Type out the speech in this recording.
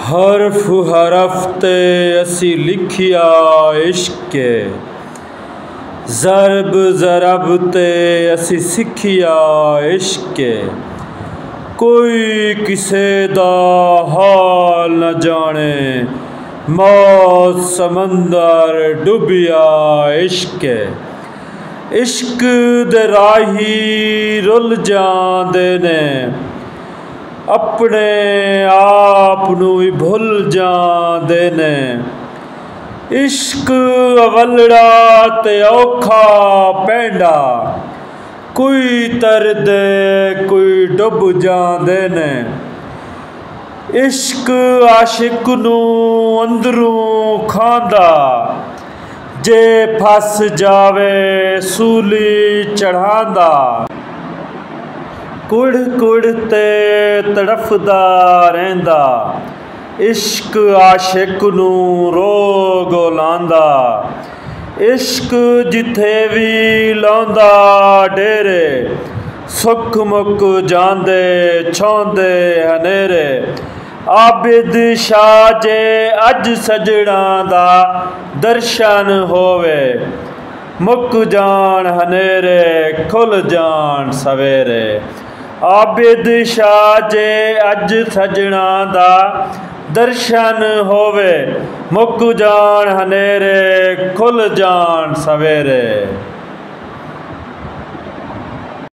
हरफ हरफ ते असी लिखिया इश्क, ज़रब ज़रब ते असी सिखिया इश्क। कोई किसे दा हाल न जाने, मौत समंदर डुबिया इश्क। इश्क दे राही रुल जांदे ने, अपने आप नूं ही भुल जांदे ने। इश्क अवलड़ा ते औखा पैंडा, कोई तरदे कोई डुब जांदे ने। इश्क आशिक नूं अंदरों खांदा, जे फस जावे सूली चढ़ांदा। कुड़ कुड़ ते तड़फदा रहिंदा, इश्क आशिक नूं रोग लांदा। इश्क जिथे भी लांदा डेरे, सुख मुक जांदे छौंदे हनेरे। आबिद शाह जे अज सजणा दा दर्शन होवे, मुक जान हनेरे खुल जान सवेरे। आबिद शाह जे अज सजणा दा दर्शन होवे, मुक जान हनेरे खुल जान सवेरे।